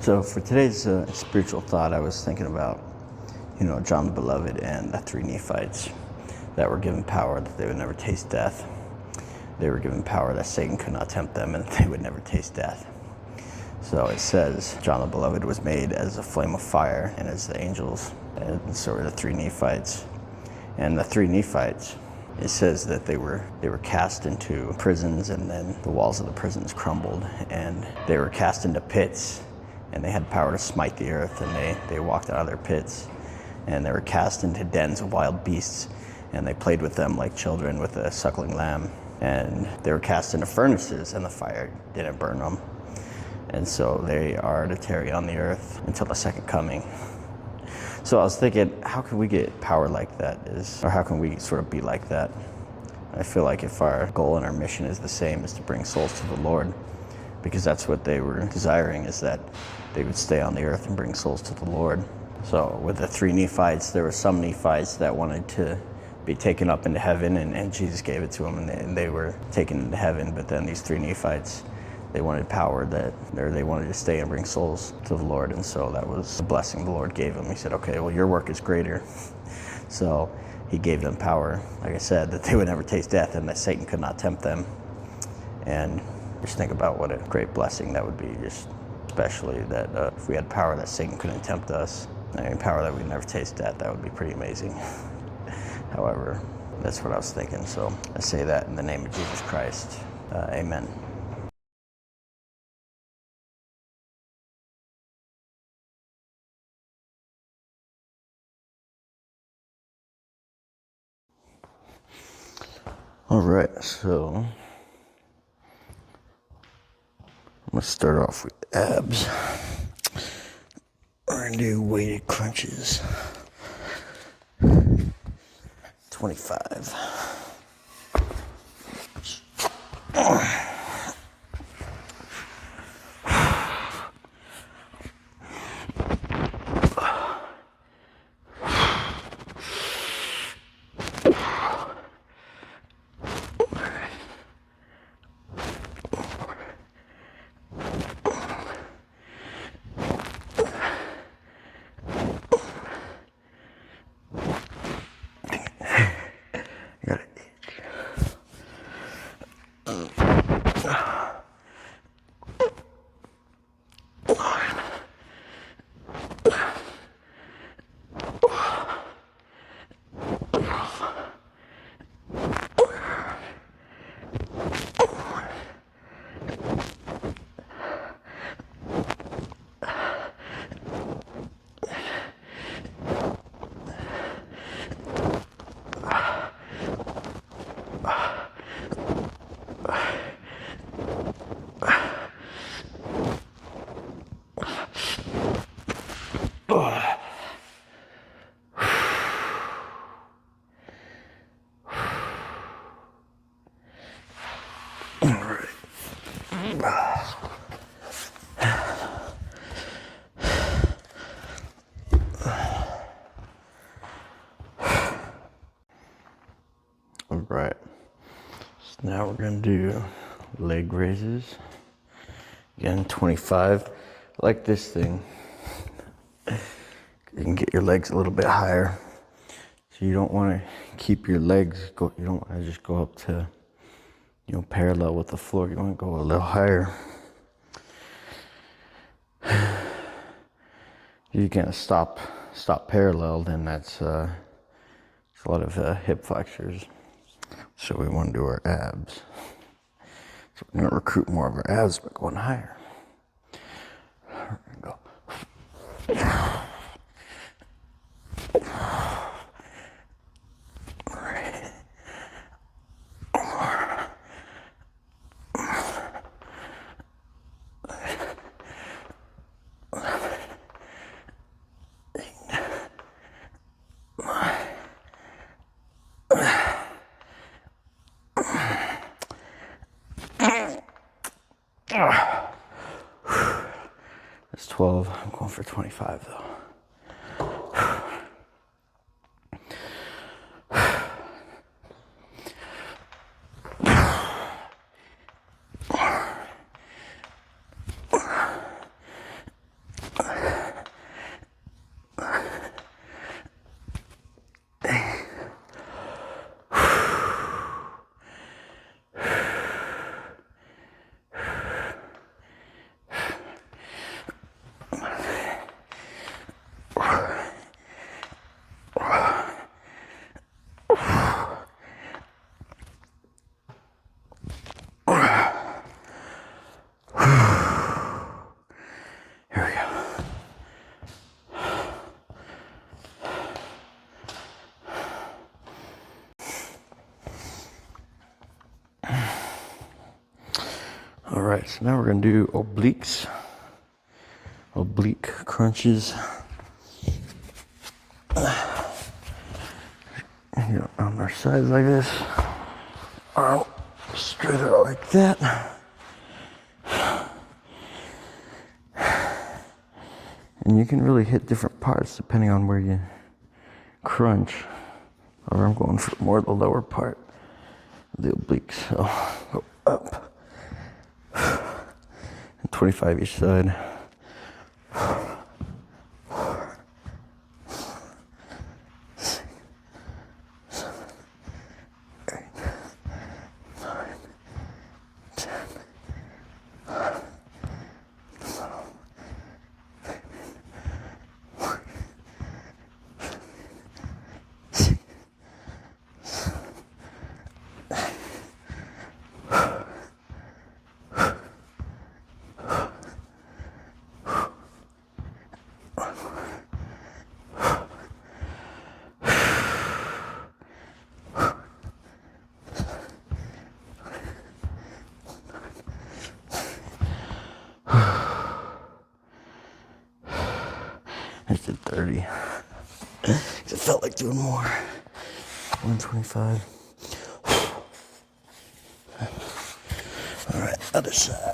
So for today's spiritual thought, I was thinking about, John the Beloved and the three Nephites that were given power that they would never taste death. They were given power that Satan could not tempt them and that they would never taste death. So it says John the Beloved was made as a flame of fire and as the angels, and so were the three Nephites. And the three Nephites, it says that they were cast into prisons, and then the walls of the prisons crumbled, and they were cast into pits, and they had power to smite the earth, and they walked out of their pits, and they were cast into dens of wild beasts, and they played with them like children with a suckling lamb. And they were cast into furnaces, and the fire didn't burn them. And so they are to tarry on the earth until the second coming. So I was thinking, how can we get power like that? Or how can we sort of be like that? I feel like if our goal and our mission is the same, is to bring souls to the Lord, because that's what they were desiring, is that they would stay on the earth and bring souls to the Lord. So with the three Nephites, there were some Nephites that wanted to be taken up into heaven, and Jesus gave it to them, and they were taken into heaven. But then these three Nephites, they wanted power, they wanted to stay and bring souls to the Lord. And so that was the blessing the Lord gave them. He said, okay, well, your work is greater. So he gave them power, like I said, that they would never taste death and that Satan could not tempt them. And just think about what a great blessing that would be, just especially that if we had power that Satan couldn't tempt us, and power that we'd never taste death, that would be pretty amazing. However, that's what I was thinking. So I say that in the name of Jesus Christ. Amen. All right, so I'm gonna start off with abs. We're gonna do weighted crunches. 25. Got it. All right, so now we're gonna do leg raises. Again, 25. Like this thing, you can get your legs a little bit higher. So you don't want to keep your legs go. You don't want to just go up to, parallel with the floor. You want to go a little higher. You can't stop parallel, then that's a lot of hip flexors. So we want to do our abs. So we're going to recruit more of our abs by going higher. We're going to go. That's 12. I'm going for 25 though. right, so now we're gonna do obliques. Oblique crunches. On our sides like this. Arm straight out like that. And you can really hit different parts depending on where you crunch. Or I'm going for more the lower part of the obliques. So go up. And 25 each side. I just did 30. It felt like doing more. 125. All right, other side.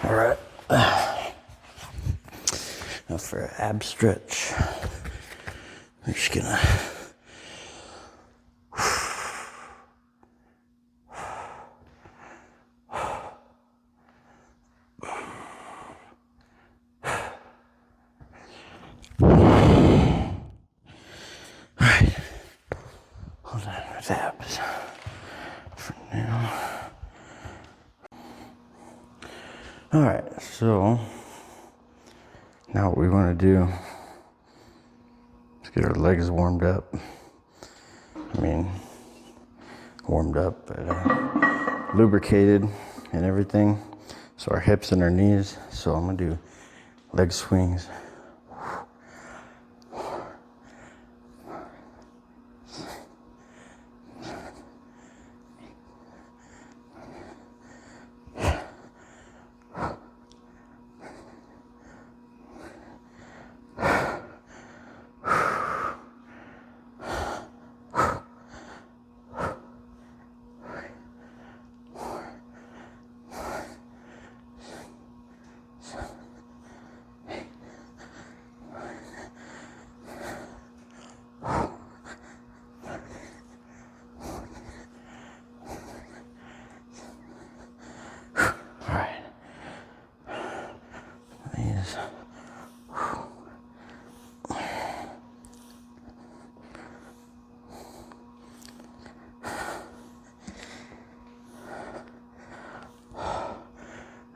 All right. Now for an ab stretch, I'm just gonna hold on with abs for now. All right, so now what we want to do is get our legs warmed up. Warmed up, but lubricated and everything. So our hips and our knees. So I'm gonna do leg swings.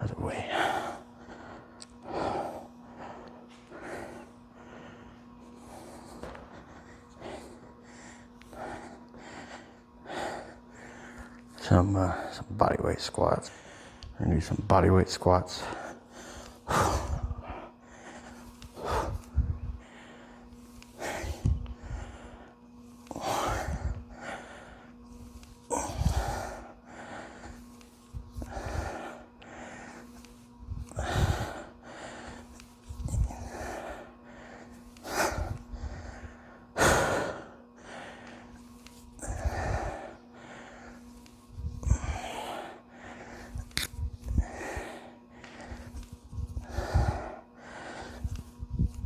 Other way. Some body weight squats. We're gonna do some body weight squats.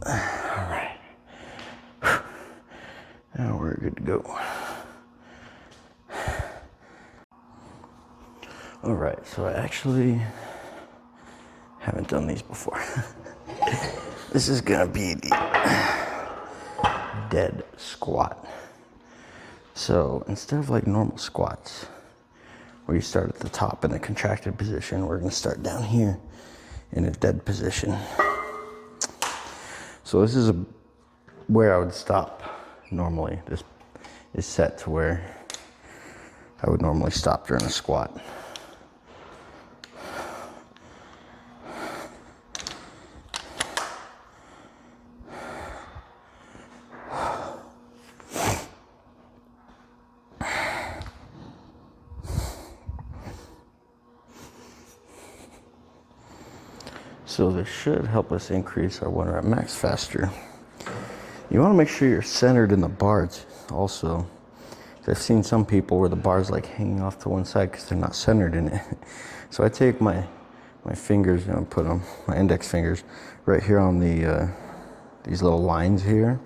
All right. Now we're good to go. All right, so I actually haven't done these before. This is gonna be the dead squat. So instead of like normal squats, where you start at the top in a contracted position, we're gonna start down here in a dead position. So this is where I would stop normally. This is set to where I would normally stop during a squat. So this should help us increase our 1 rep max faster. You want to make sure you're centered in the bars also. I've seen some people where the bar's like hanging off to one side because they're not centered in it. So I take my fingers and put them, my index fingers, right here on the these little lines here,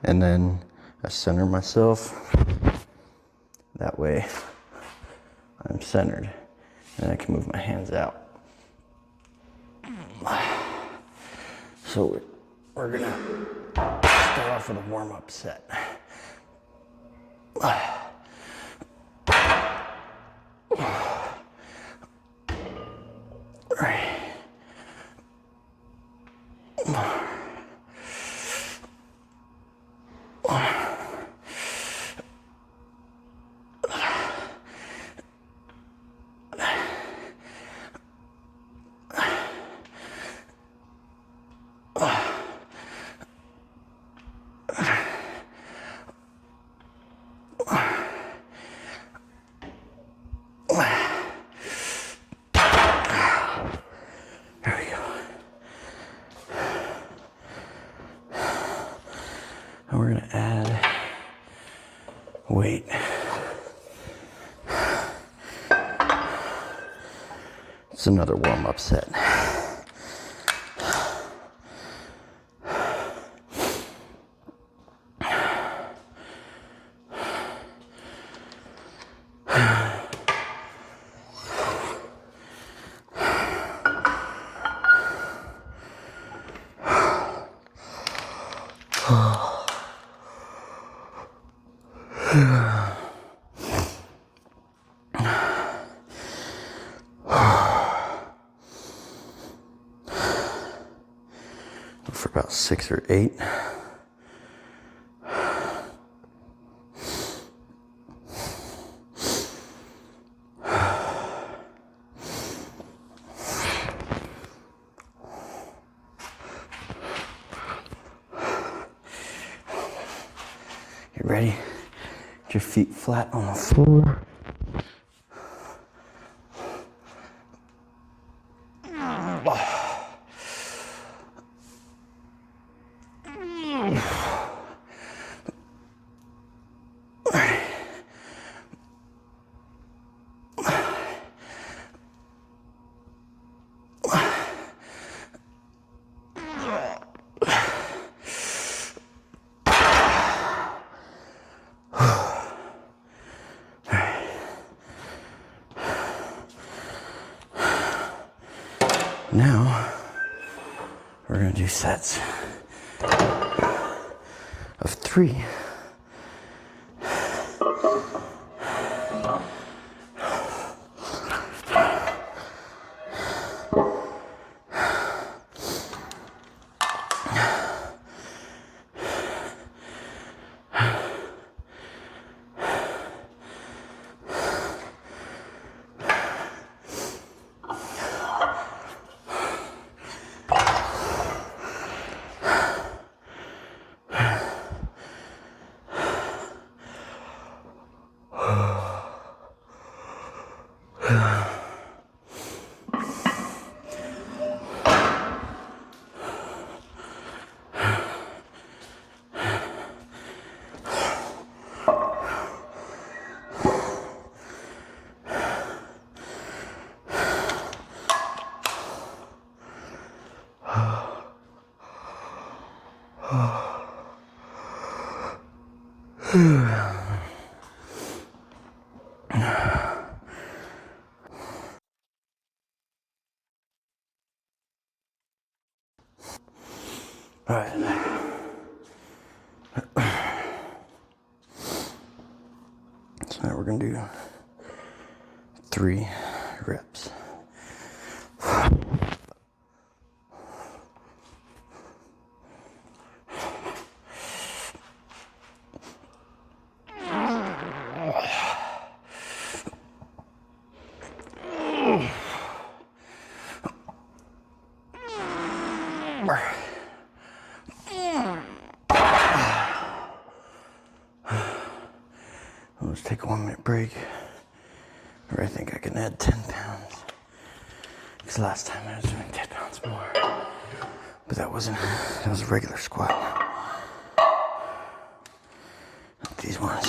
and then I center myself. That way I'm centered, and I can move my hands out. So we're gonna start off with a warm-up set. There we go. And we're gonna add weight. It's another warm-up set. For about 6 or 8. You ready? Get your feet flat on the floor. Now, we're gonna do sets of 3. All right. So now we're gonna do 3 reps. Let's take a 1-minute break. Or I think I can add 10 pounds. Because last time I was doing 10 pounds more. But that was a regular squat. Not these ones.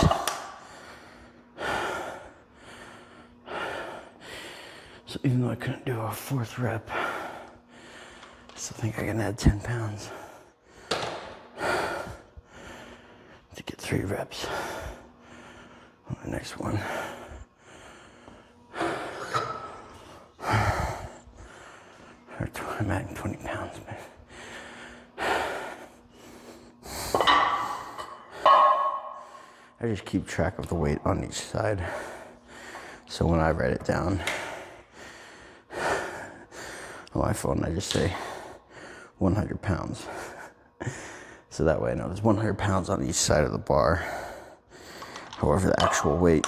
So even though I couldn't do a 4th rep, I still think I can add 10 pounds to get 3 reps on the next one. I'm adding 20 pounds, man. I just keep track of the weight on each side. So when I write it down on my phone, I just say 100 pounds. So that way I know there's 100 pounds on each side of the bar. However, the actual weight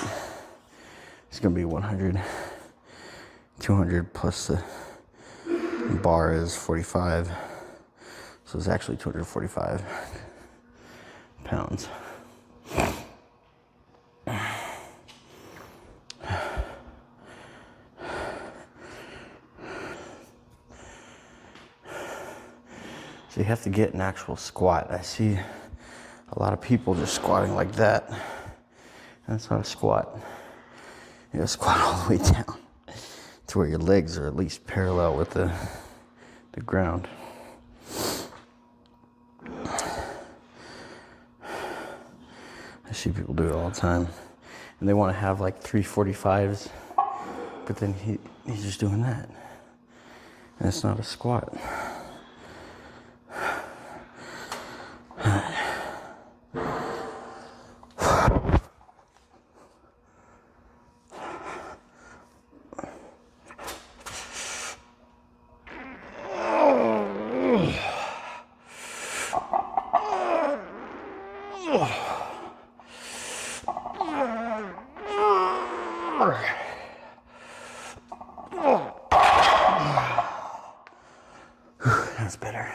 is gonna be 100, 200 plus the bar is 45. So it's actually 245 pounds. So you have to get an actual squat. I see a lot of people just squatting like that. That's not a squat. You gotta squat all the way down to where your legs are at least parallel with the ground. I see people do it all the time. And they want to have like 345s, but then he's just doing that. And it's not a squat. That's better.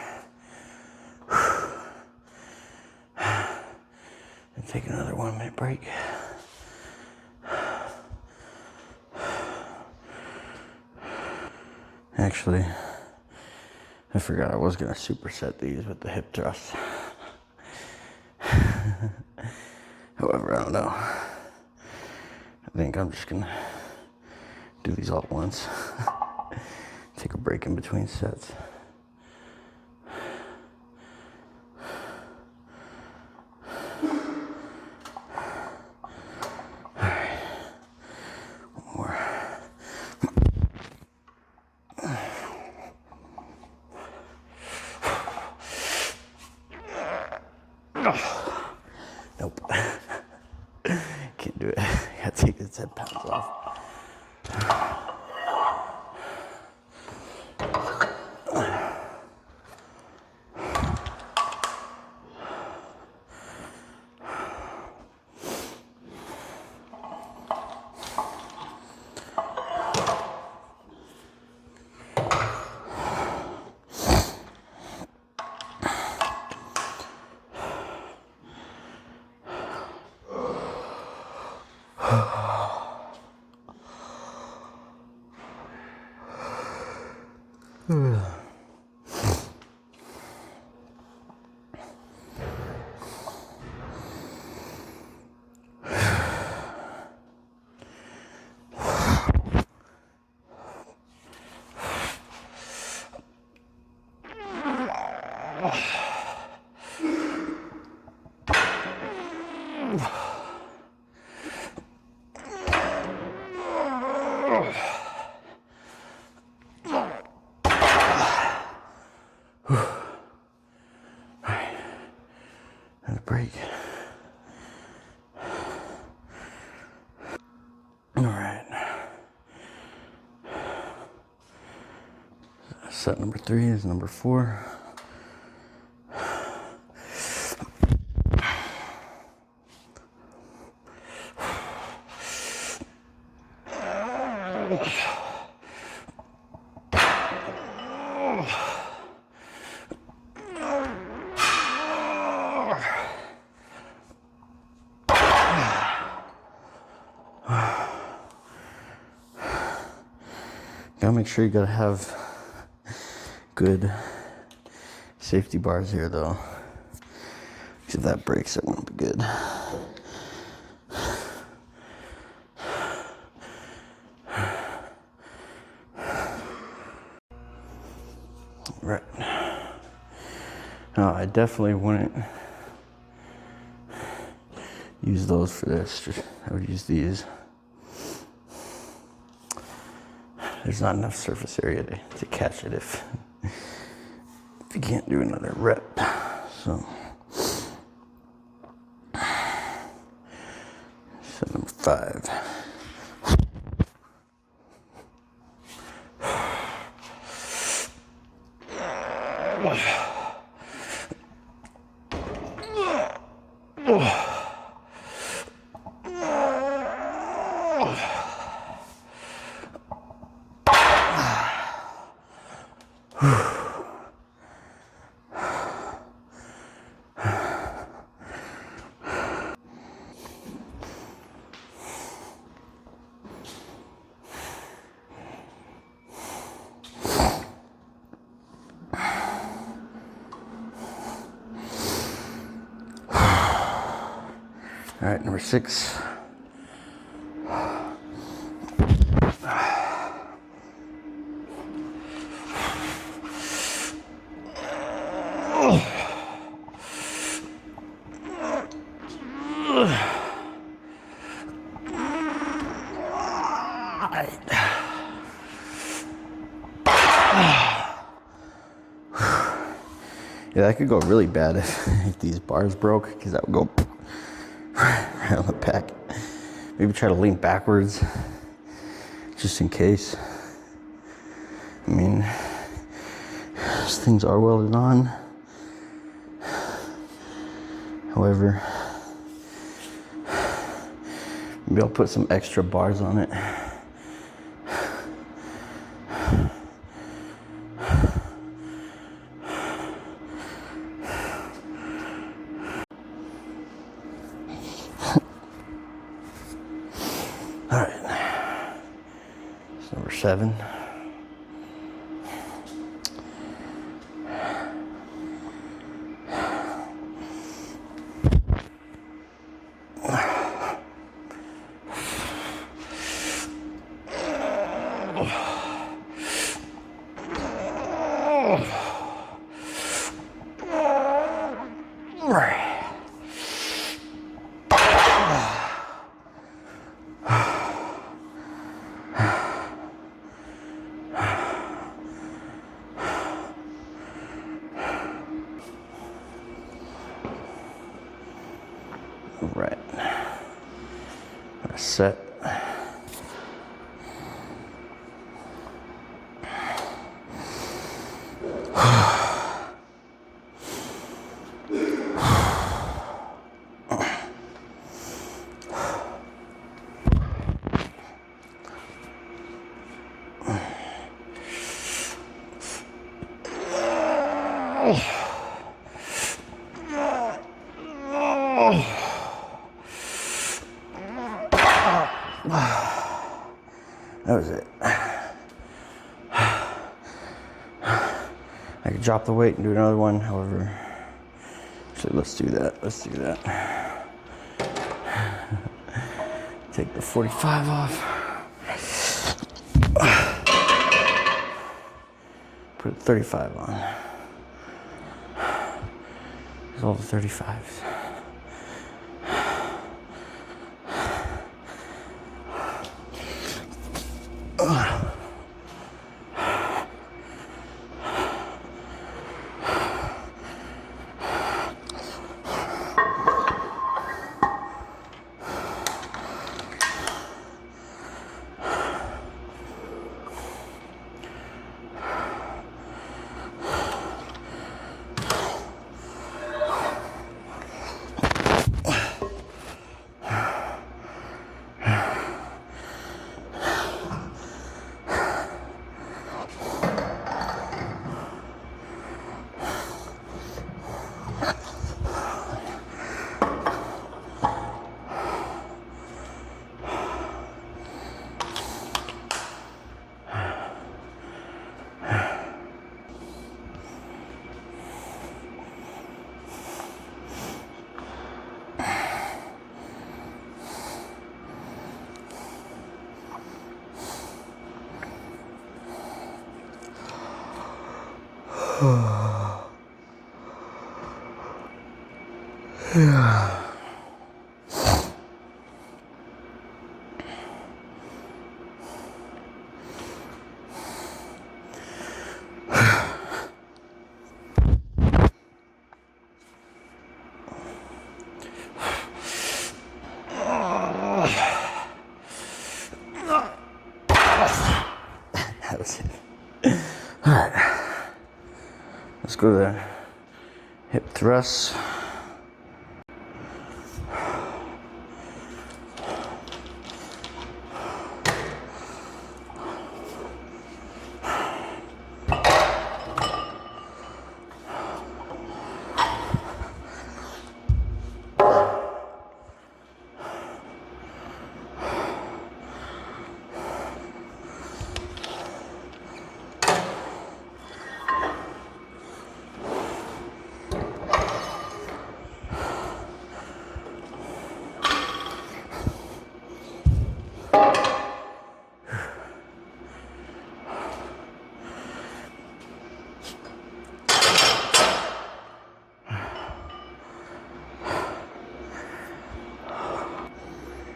And take another 1-minute break. Actually, I forgot I was gonna superset these with the hip thrust. However, I don't know. I think I'm just gonna do these all at once. Take a break in between sets. Nope. Can't do it. I gotta take the 10 pounds off. break. All right. Set number 3 is number 4. Gotta make sure you gotta have good safety bars here though. Because if that breaks, it won't be good. Right. No, I definitely wouldn't use those for this. I would use these. There's not enough surface area to catch it if you can't do another rep. So, set number 5. All right, number 6. Yeah, that could go really bad if these bars broke, because that would go right on the back. Maybe try to lean backwards, just in case. I mean, these things are welded on. However, maybe I'll put some extra bars on it. All right, so number 7. Right. Set. That was it. I could drop the weight and do another one, however, actually let's do that. Take the 45 off. Put 35 on. There's all the 35s. That was it. All right. Let's go to the hip thrusts.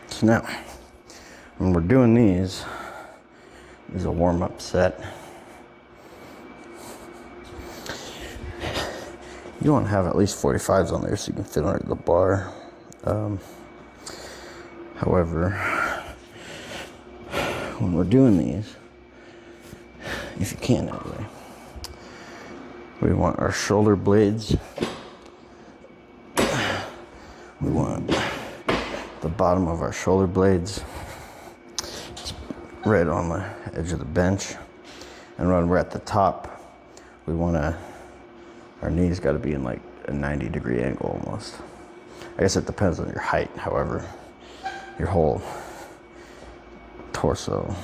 So now, when we're doing these, this is a warm-up set. You want to have at least 45s on there so you can fit under the bar. However, when we're doing these, if you can anyway, we want our shoulder blades. We want the bottom of our shoulder blades right on the edge of the bench. And when we're at the top, we want our knees got to be in like a 90-degree angle almost. I guess it depends on your height. However, your whole torso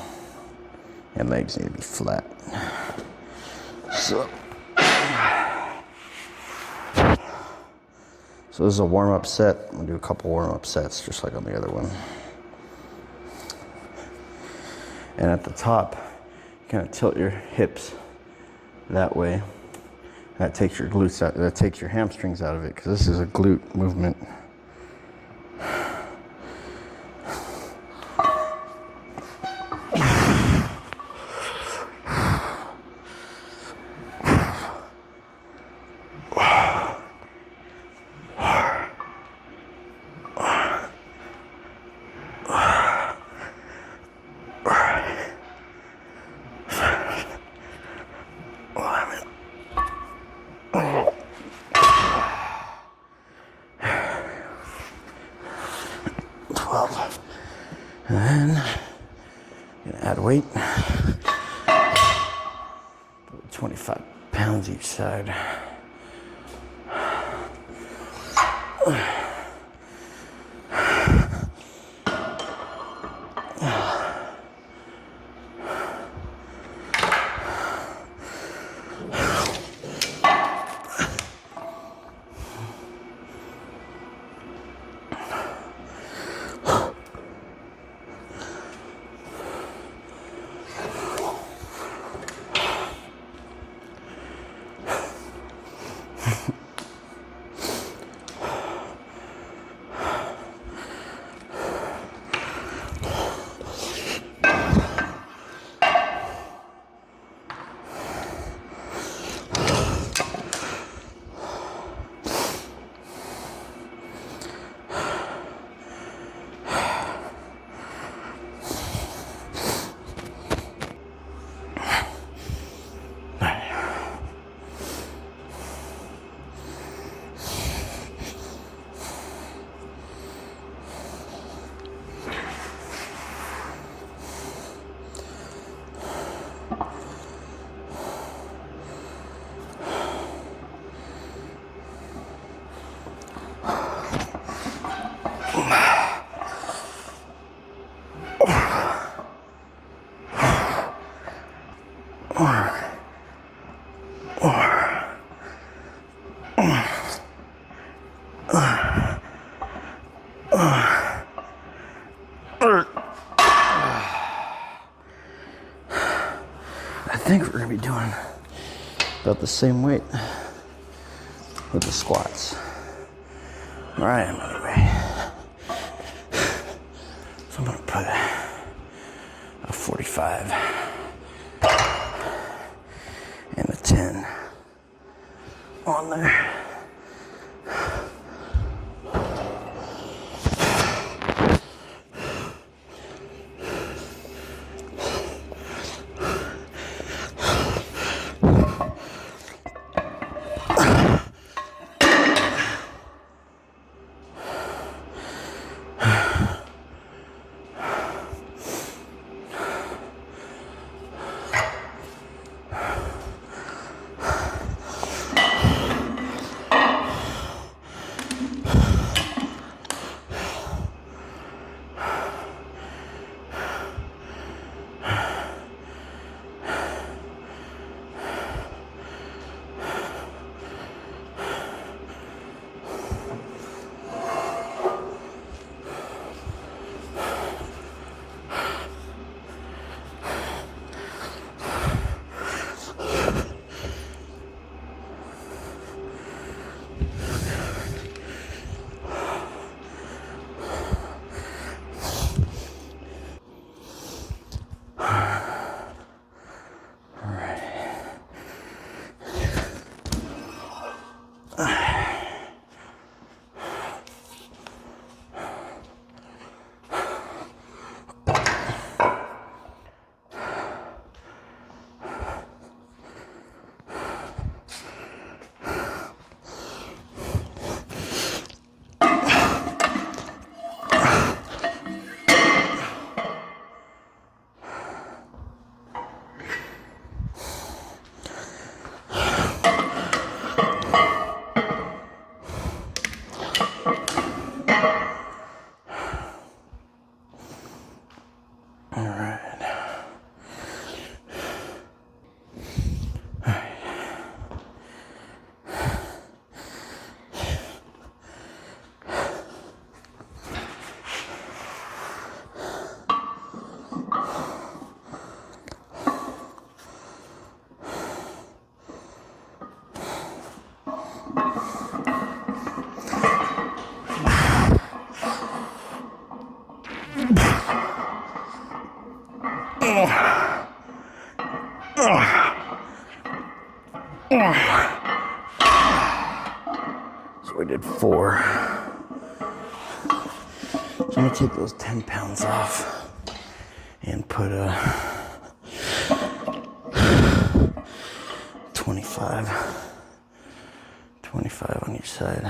and legs need to be flat. So this is a warm-up set. I'm gonna do a couple warm-up sets just like on the other one. And at the top, you kind of tilt your hips that way. That takes your glutes out, that takes your hamstrings out of it, because this is a glute movement. And then I'm gonna add weight. 25 pounds each side. I think we're gonna be doing about the same weight with the squats. Or I am anyway. So I'm gonna put a 45 and a 10 on there. So we did 4. So I'm gonna take those 10 pounds off and put a 25 on each side.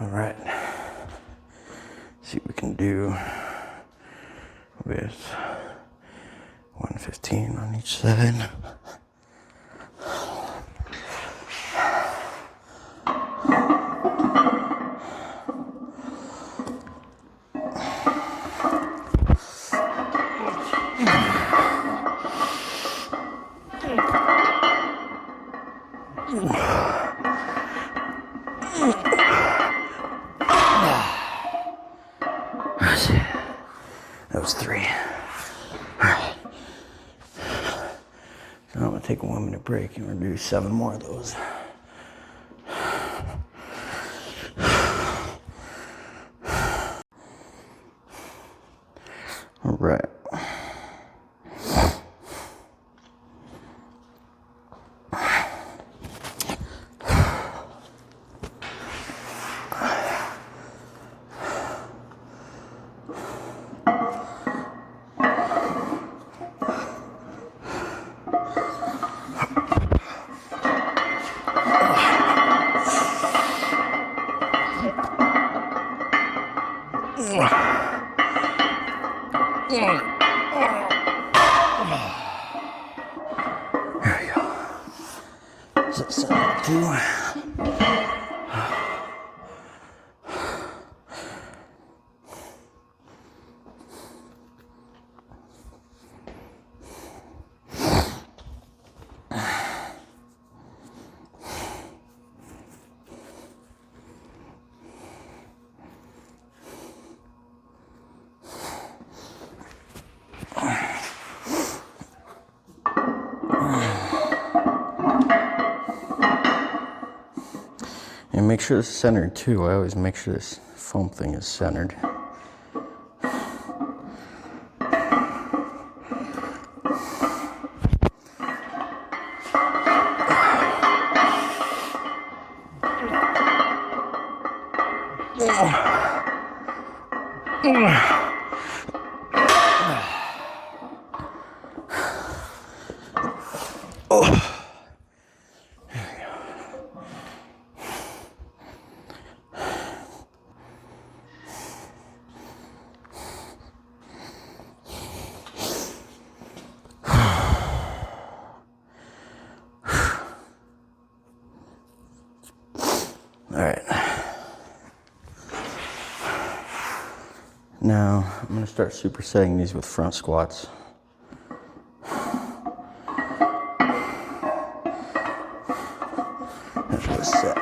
All right, see what we can do with 115 on each side. That was 3. So I'm gonna take a 1 minute break and we're gonna do 7 more of those. All right. There we go. Is that 72? And make sure it's centered too. I always make sure this foam thing is centered. All right. Now I'm going to start supersetting these with front squats. That's what it's set.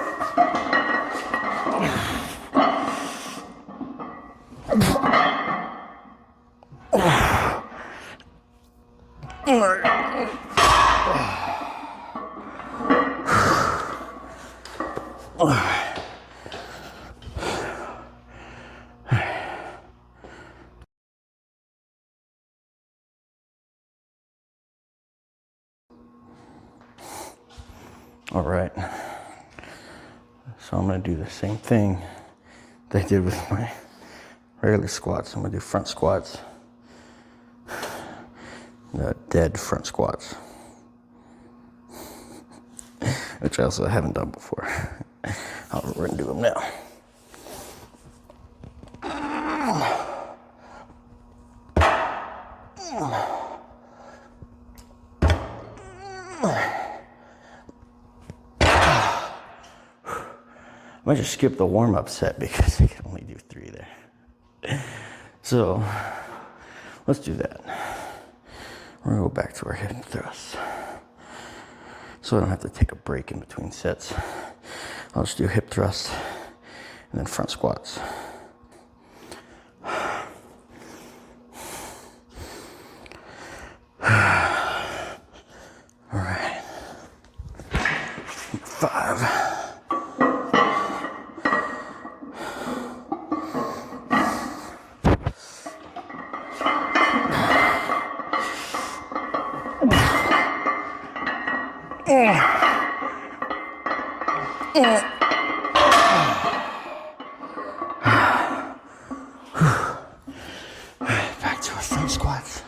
All right, so I'm gonna do the same thing that I did with my regular squats. I'm gonna do front squats, dead front squats, which I also haven't done before. However, we're gonna do them now. I might just skip the warm-up set because I can only do 3 there. So let's do that. We're gonna go back to our hip thrusts. So I don't have to take a break in between sets. I'll just do hip thrusts and then front squats. All right. 5. Back to our front squats.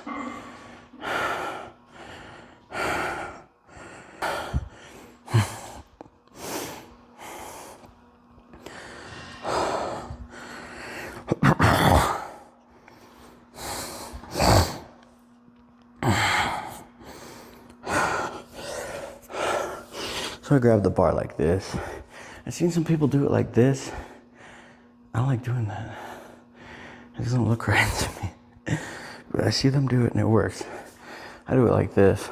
So I grab the bar like this. I've seen some people do it like this. I don't like doing that. It doesn't look right to me. But I see them do it and it works. I do it like this.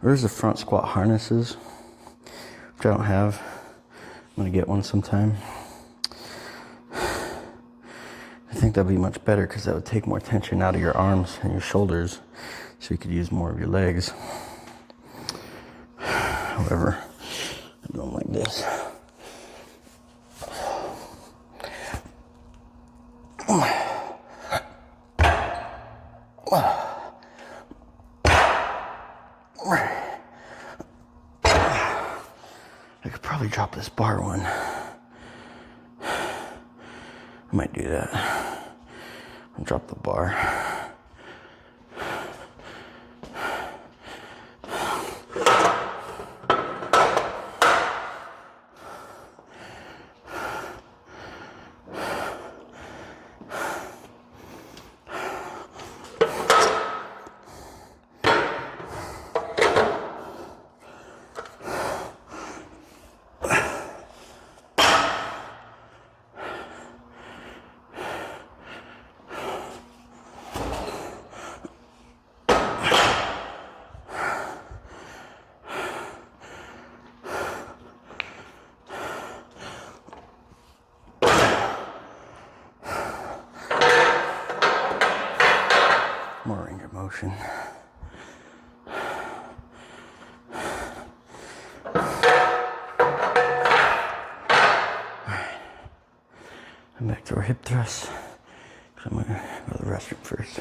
There's the front squat harnesses, which I don't have. I'm gonna get one sometime. I think that'd be much better because that would take more tension out of your arms and your shoulders so you could use more of your legs. However, I'm doing like this. I could probably drop this bar one. I might do that. I'll drop the bar. More range of motion. Alright. And back to our hip thrust. So I'm gonna go to the restroom first.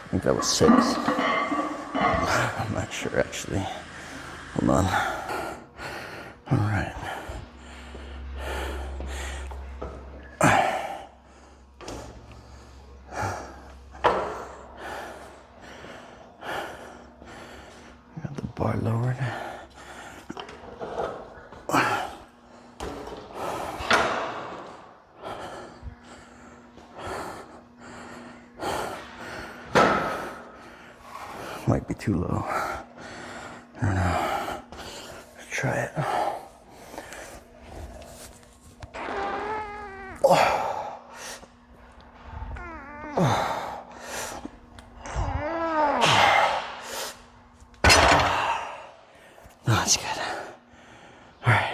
I think that was 6. I'm not sure actually. Hold on. All right. Got the bar lowered. Might be too low. I don't know. Let's try it. No, that's good. All right.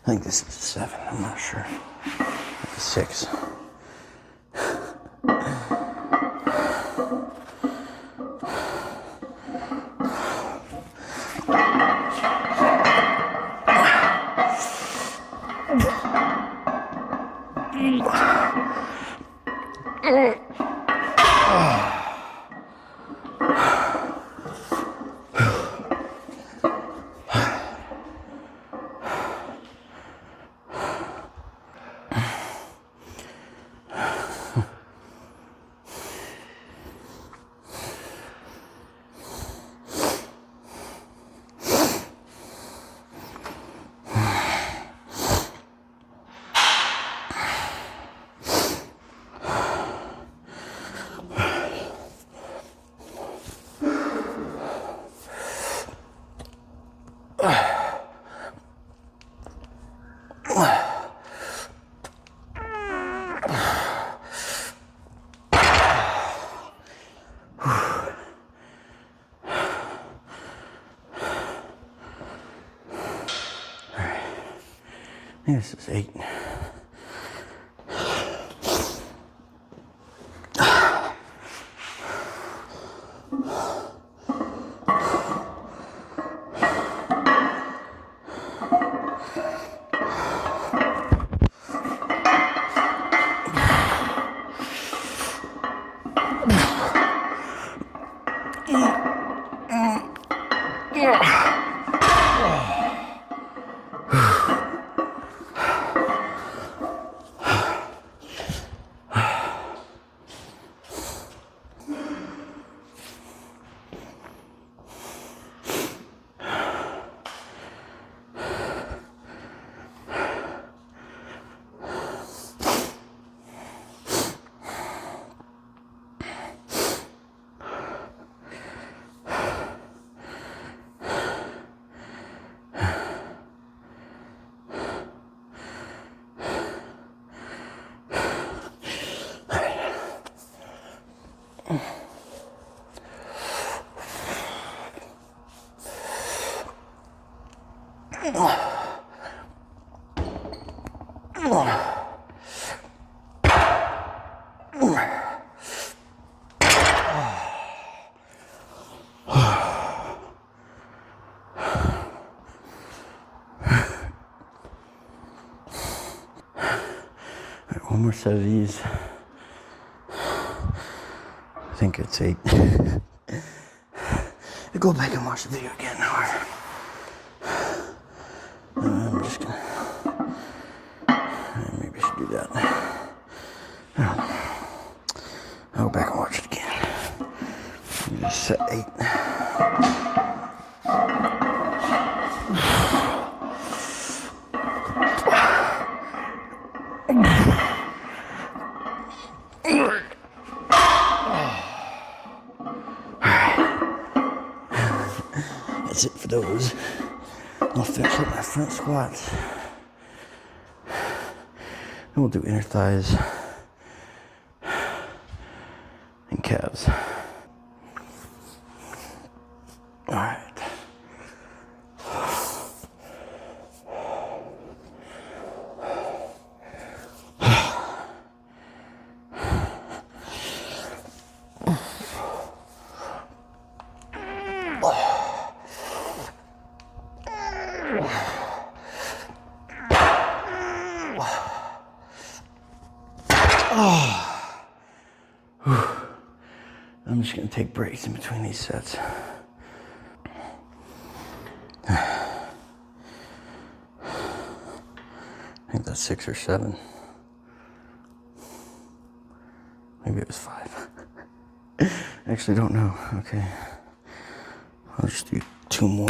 I think this is a 7, I'm not sure. Maybe 6. think this is 8. One more set of these. I think it's 8. I'll go back and watch the video again, however. I'm just gonna, maybe I should do that. I don't know. I'll go back and watch it again. Just set 8. That's it for those. I'll finish up my front squats. And we'll do inner thighs and calves. All right. I'm just going to take breaks in between these sets. I think that's 6 or 7. Maybe it was 5. I actually don't know. Okay. I'll just do 2 more.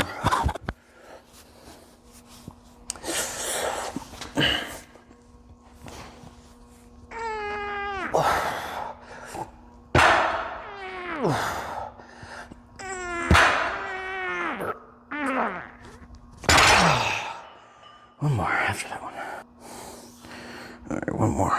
One more after that one. All right, one more.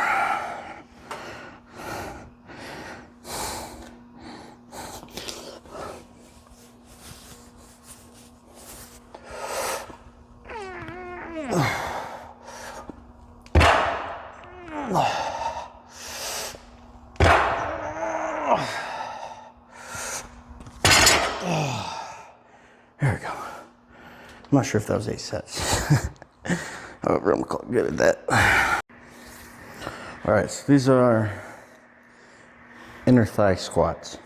There we go. I'm not sure if that was 8 sets. However, I'm good at that. All right, so these are our inner thigh squats.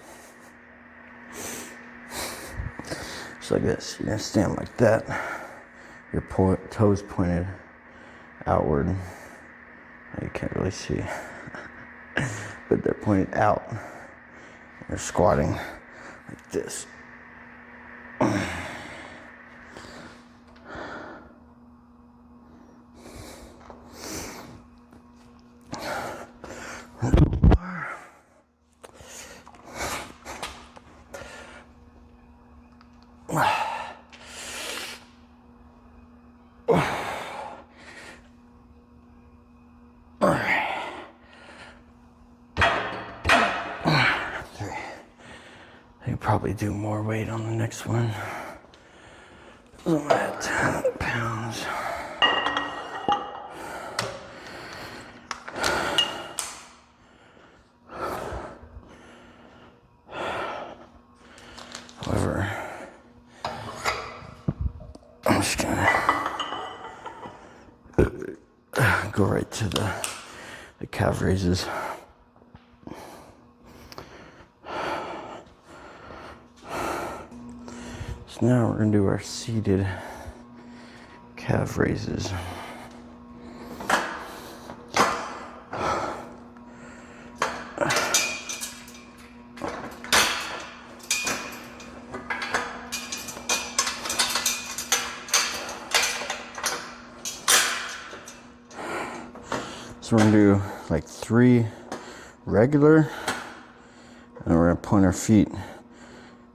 Just like this. You're gonna stand like that. Your toes pointed outward. You can't really see, but they're pointed out. You're squatting like this. Probably do more weight on the next one. So I'm at 10 pounds. go right to the calf raises. So now we're going to do our seated calf raises. So we're gonna do like 3 regular, and we're gonna point our feet.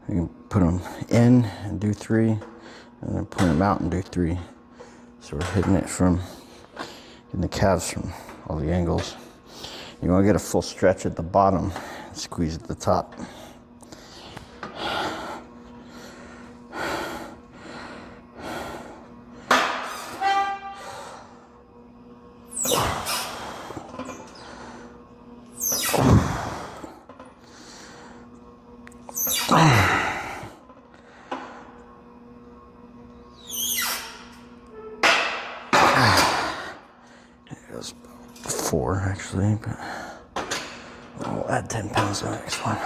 We can put them in and do 3, and then point them out and do 3. So we're hitting it from, in the calves from all the angles. You wanna get a full stretch at the bottom, and squeeze at the top. It was 4 actually, but we'll add 10 pounds to the next one.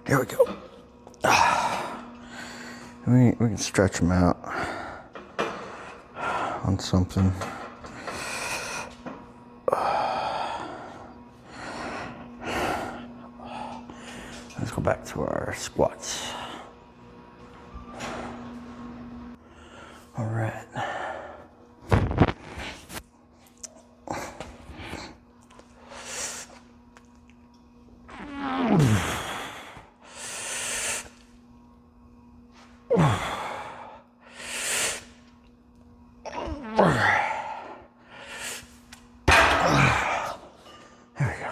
There we go. We can stretch them out on something. Let's go back to our squats. All right. There we go.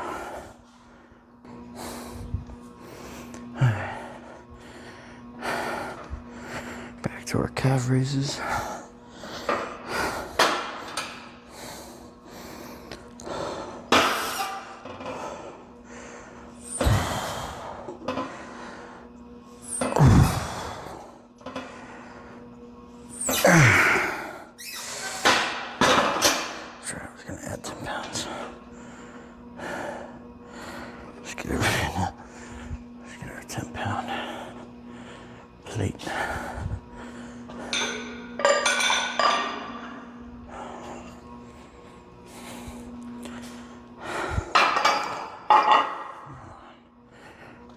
Back to our calf raises. Sure, I was gonna add 10 pounds. Let's get our 10-pound plate.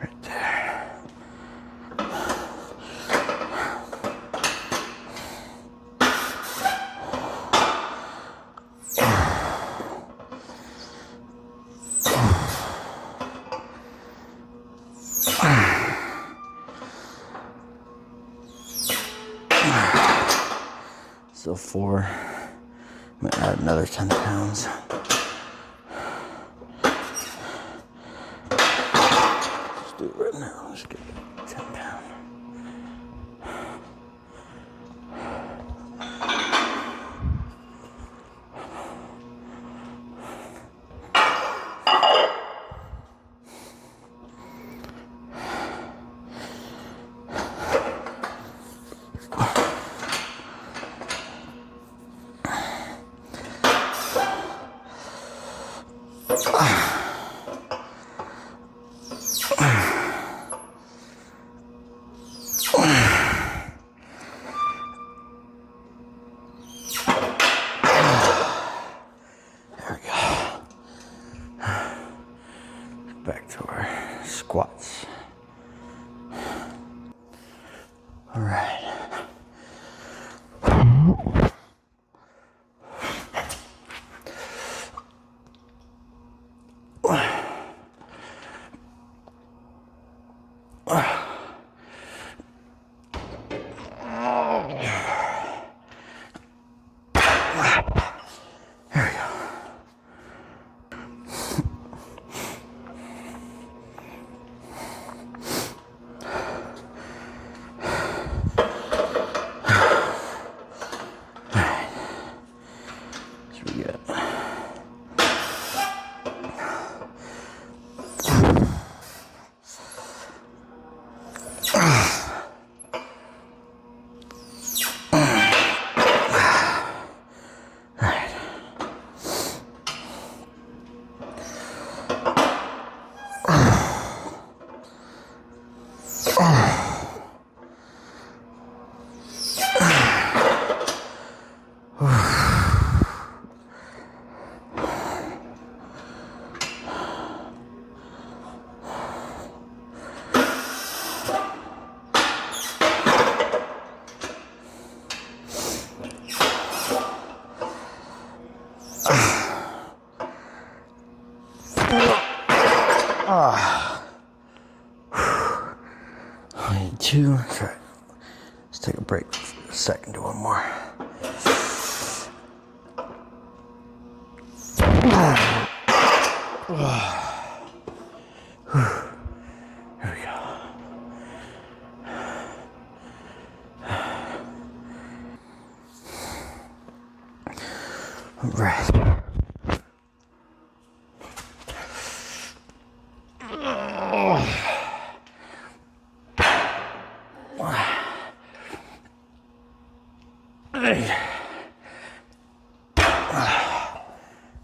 Right there. So 4, I'm gonna add another 10 pounds. Let's do it right now. Let's get 10 pounds. Back to our squats. All right. 2. That's right. Let's take a break for a second, do one more. Here we go. Breath.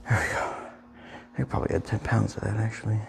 There we go. I could probably add 10 pounds of that actually.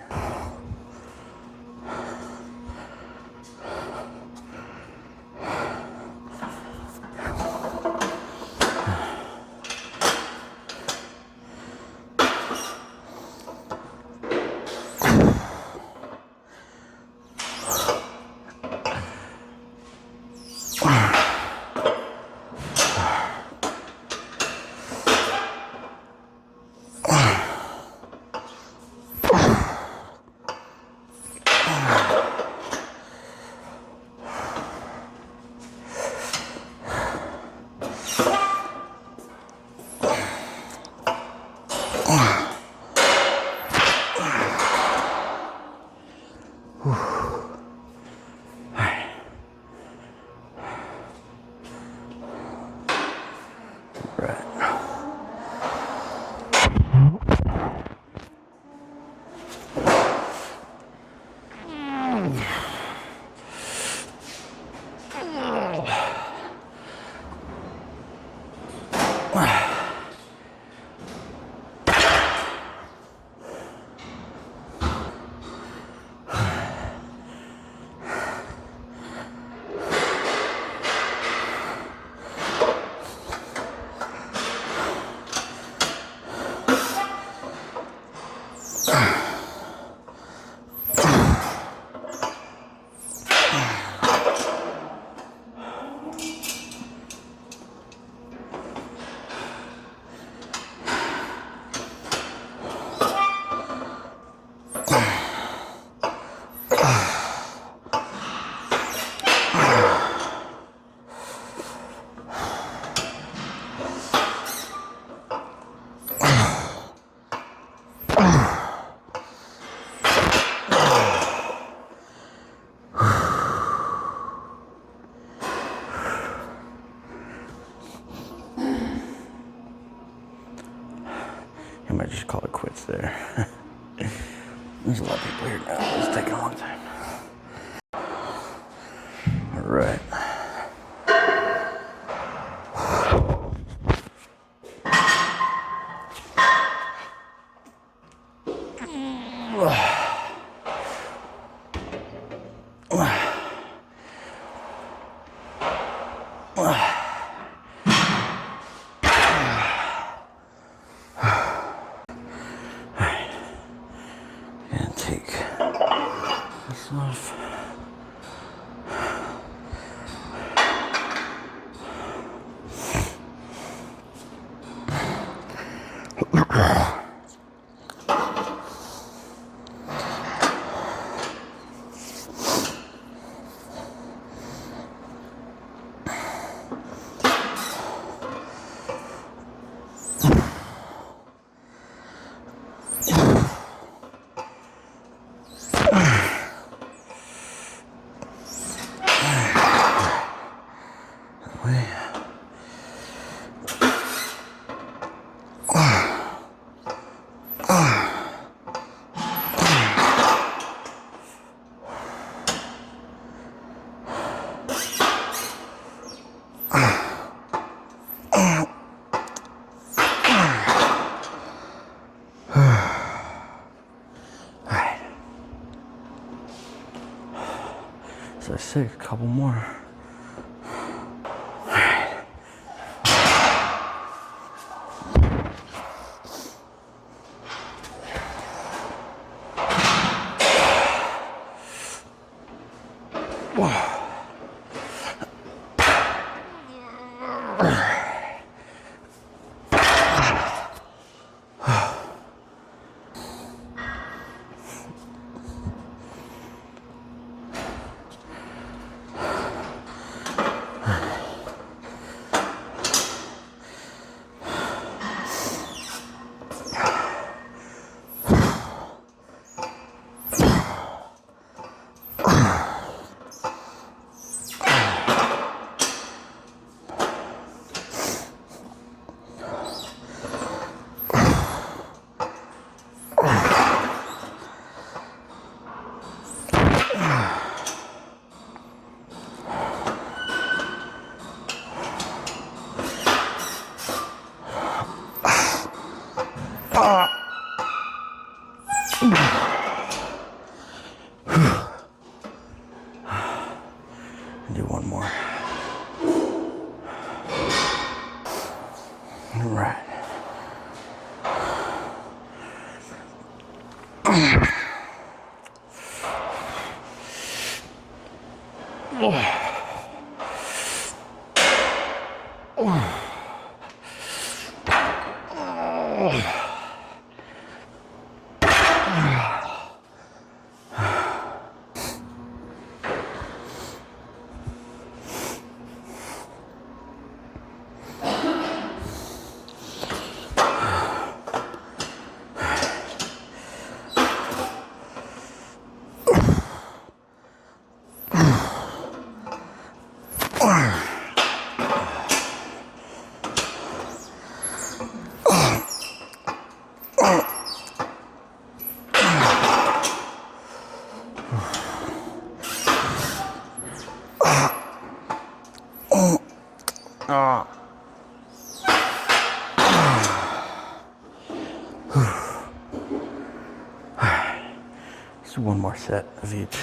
I might just call it quits there. There's a lot of people here now. It's taking a long time. All right. And take this off. So I said a couple more. Do one more. All right. Just one more set of each.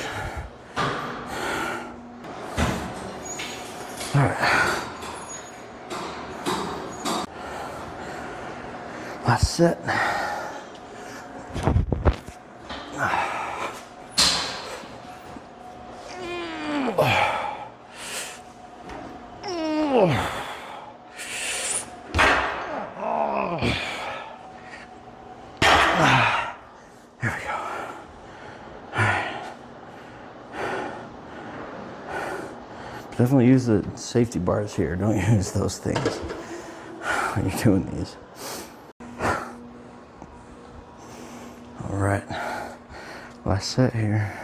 All right. Last set. Here we go. Definitely use the safety bars here. Don't use those things when you're doing these. All right, last set here.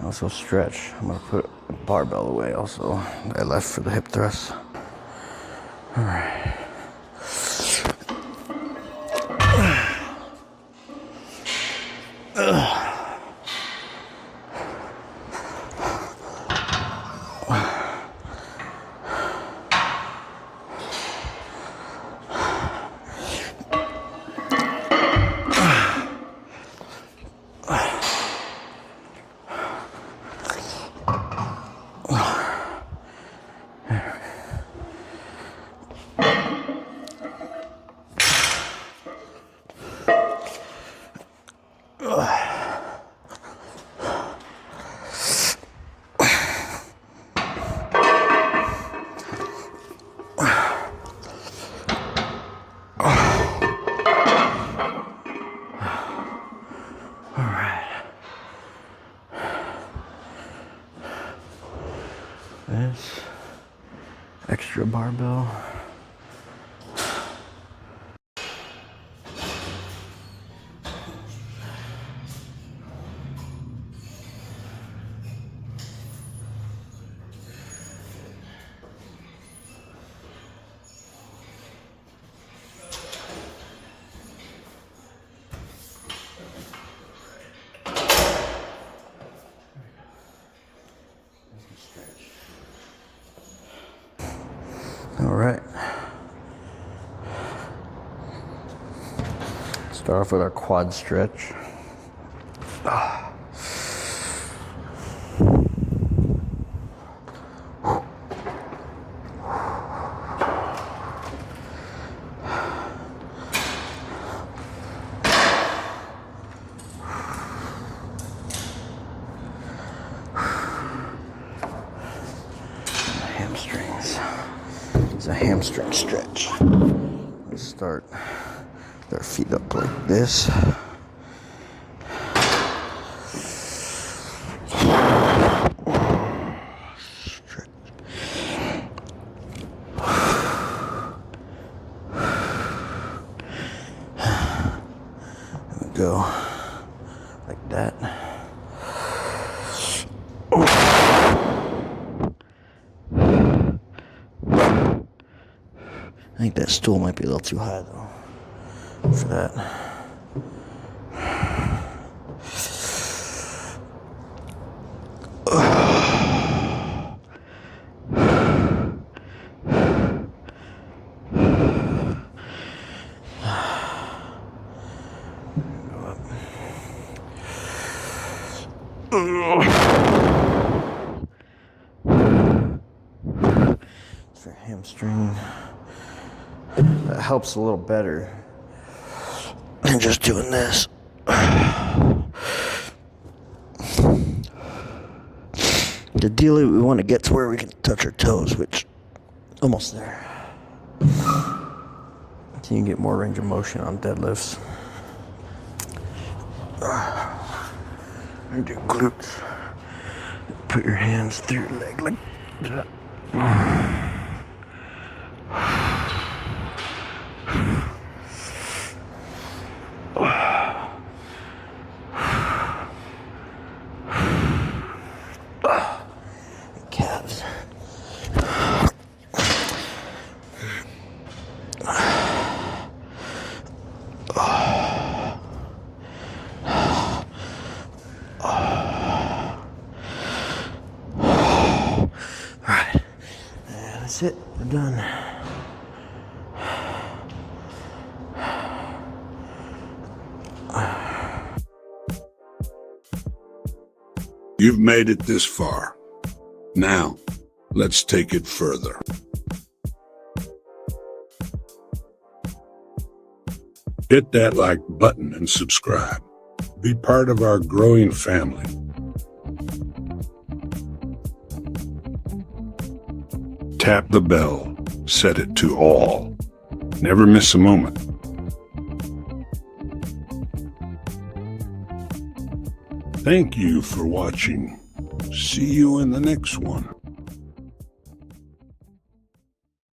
Also stretch. I'm gonna put a barbell away also that I left for the hip thrust. All right. This extra barbell. All right. Start off with our quad stretch. hamstrings. It's a hamstring stretch. Let's start with our feet up like this. Go like that. I think that stool might be a little too high though for that. For hamstring, that helps a little better than just doing this. Ideally, we want to get to where we can touch our toes, which almost there. So you can get more range of motion on deadlifts. And do glutes. Put your hands through your leg like that. Calves. Alright, and that's it, we're done. You've made it this far. Now, let's take it further. Hit that like button and subscribe. Be part of our growing family. Tap the bell. Set it to all. Never miss a moment. Thank you for watching. See you in the next one.